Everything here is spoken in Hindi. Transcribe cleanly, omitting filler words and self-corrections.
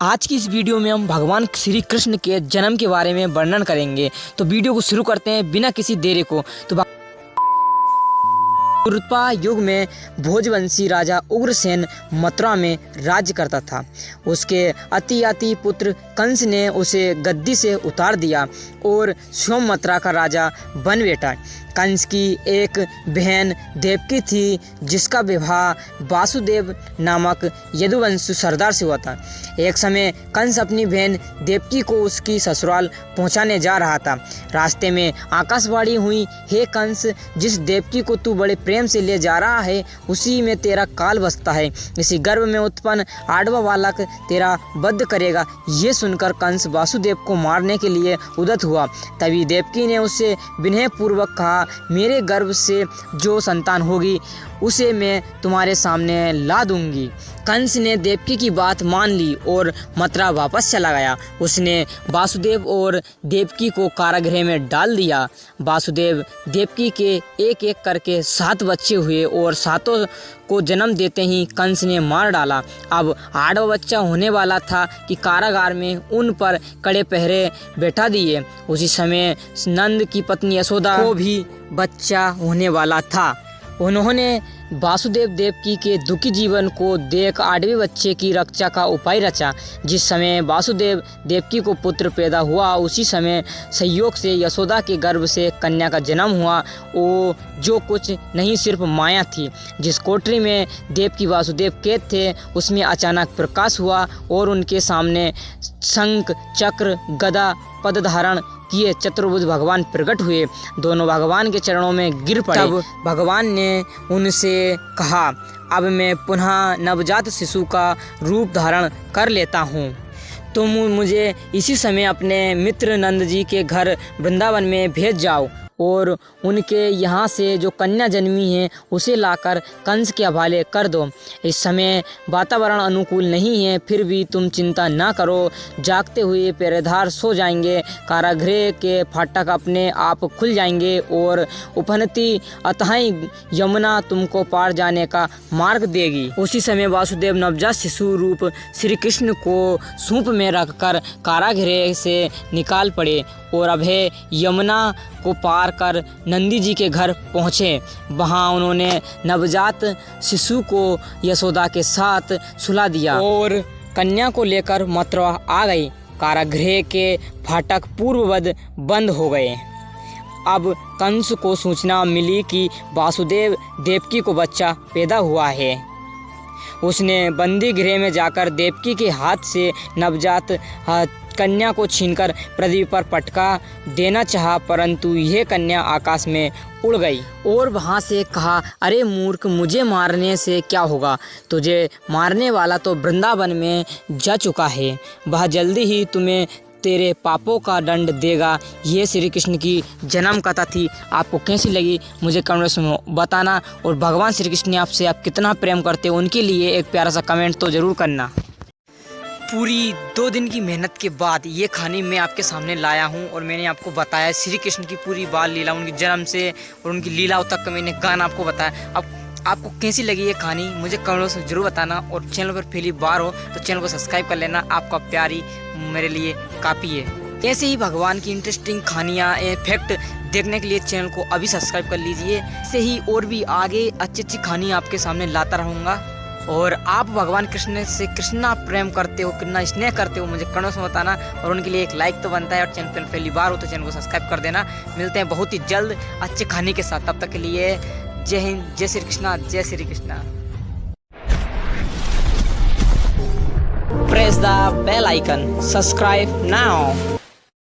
आज की इस वीडियो में हम भगवान श्री कृष्ण के जन्म के बारे में वर्णन करेंगे। तो वीडियो को शुरू करते हैं बिना किसी देरी को। तो त्रेता युग में भोजवंशी राजा उग्रसेन मथुरा में राज्य करता था। उसके अति पुत्र कंस ने उसे गद्दी से उतार दिया और स्वयं मथुरा का राजा बन बैठा। कंस की एक बहन देवकी थी, जिसका विवाह वासुदेव नामक यदुवंशी सरदार से हुआ था। एक समय कंस अपनी बहन देवकी को उसकी ससुराल पहुंचाने जा रहा था। रास्ते में आकाशवाणी हुई, हे कंस, जिस देवकी को तू बड़े प्रेम से ले जा रहा है उसी में तेरा काल बसता है। इसी गर्भ में उत्पन्न आडवा बालक तेरा वध करेगा। ये सुनकर कंस वासुदेव को मारने के लिए उद्यत हुआ। तभी देवकी ने उससे विनयपूर्वक कहा, मेरे गर्भ से जो संतान होगी उसे मैं तुम्हारे सामने ला दूंगी। कंस ने देवकी की बात मान ली और मथुरा वापस चला गया। उसने वासुदेव और देवकी को कारागृह में डाल दिया। वासुदेव देवकी के एक एक करके 7 बच्चे हुए और 7 को जन्म देते ही कंस ने मार डाला। अब 8वां बच्चा होने वाला था कि कारागार में उन पर कड़े पहरे बैठा दिए। उसी समय नंद की पत्नी यशोदा को भी बच्चा होने वाला था। उन्होंने वासुदेव देवकी के दुखी जीवन को देख 8वें बच्चे की रक्षा का उपाय रचा। जिस समय वासुदेव देवकी को पुत्र पैदा हुआ उसी समय संयोग से यशोदा के गर्भ से कन्या का जन्म हुआ। वो जो कुछ नहीं सिर्फ माया थी। जिस कोठरी में देवकी वासुदेव कैद थे उसमें अचानक प्रकाश हुआ और उनके सामने शंख चक्र गदा पद धारण किए चतुर्भुज भगवान प्रकट हुए। दोनों भगवान के चरणों में गिर पड़े। तब भगवान ने उनसे कहा, अब मैं पुनः नवजात शिशु का रूप धारण कर लेता हूँ। तुम मुझे इसी समय अपने मित्र नंद जी के घर वृंदावन में भेज जाओ और उनके यहाँ से जो कन्या जन्मी है उसे लाकर कंस के हवाले कर दो। इस समय वातावरण अनुकूल नहीं है, फिर भी तुम चिंता ना करो। जागते हुए पहरेदार सो जाएंगे, कारागृह के फाटक अपने आप खुल जाएंगे और उफनती अथाई यमुना तुमको पार जाने का मार्ग देगी। उसी समय वासुदेव नवजात शिशु रूप श्री कृष्ण को सूप में रखकर कारागृह से निकाल पड़े और अभय यमुना को पार कर नंदी जी के घर पहुँचे। वहाँ उन्होंने नवजात शिशु को यशोदा के साथ सुला दिया और कन्या को लेकर मथुरा आ गई। कारागृह के फाटक पूर्ववत बंद हो गए। अब कंस को सूचना मिली कि वासुदेव देवकी को बच्चा पैदा हुआ है। उसने बंदी गृह में जाकर देवकी के हाथ से नवजात कन्या को छीनकर पृथ्वी पर पटका देना चाहा, परंतु यह कन्या आकाश में उड़ गई और वहां से कहा, अरे मूर्ख, मुझे मारने से क्या होगा? तुझे मारने वाला तो वृंदावन में जा चुका है। वह जल्दी ही तुम्हें तेरे पापों का दंड देगा। ये श्री कृष्ण की जन्म कथा थी। आपको कैसी लगी मुझे कमेंट्स में बताना और भगवान श्री कृष्ण ने आपसे आप कितना प्रेम करते हो उनके लिए एक प्यारा सा कमेंट तो ज़रूर करना। पूरी 2 दिन की मेहनत के बाद ये कहानी मैं आपके सामने लाया हूँ और मैंने आपको बताया श्री कृष्ण की पूरी बाल लीला, उनके जन्म से और उनकी लीलाओं तक का मैंने गाना आपको बताया। अब आपको कैसी लगी ये कहानी मुझे कमेंट्स में जरूर बताना और चैनल पर पहली बार हो तो चैनल को सब्सक्राइब कर लेना। आपका प्यारी मेरे लिए काफ़ी है। ऐसे ही भगवान की इंटरेस्टिंग कहानियाँ फैक्ट देखने के लिए चैनल को अभी सब्सक्राइब कर लीजिए। ऐसे ही और भी आगे अच्छी कहानी आपके सामने लाता रहूँगा। और आप भगवान कृष्ण से कितना प्रेम करते हो, कितना स्नेह करते हो मुझे कमेंट्स में बताना और उनके लिए एक लाइक तो बनता है और चैनल पर पहली बार हो तो चैनल को सब्सक्राइब कर देना। मिलते हैं बहुत ही जल्द अच्छी कहानी के साथ। तब तक के लिए जय हिंद, जय श्री कृष्णा, जय Shri Krishna. Press the bell icon. Subscribe now.